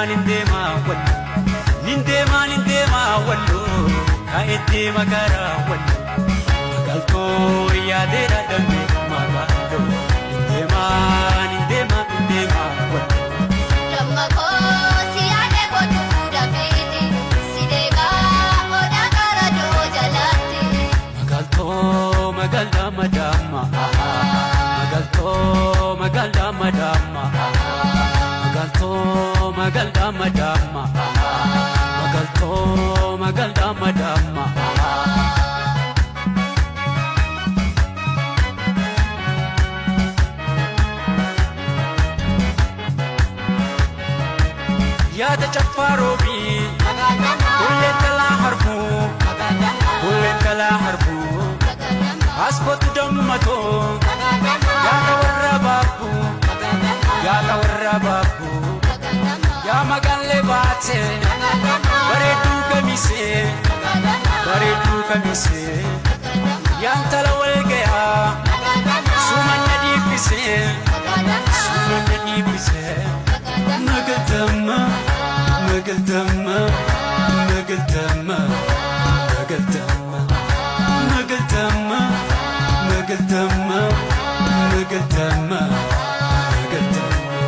nindema wallo nindema wallo kaetti magara wallo magalto yaadera dambe magalo nindema wallo Damma ko siyaade botu dafiti sidega oda karado jalati magalto madama magalto madama يا تجفاروبي كل كلا حربو أسبوت دمتو يا تورا بابو يا مغان لباتي بريدو كميسي يا انت لولقيا سوما نديبسي Dama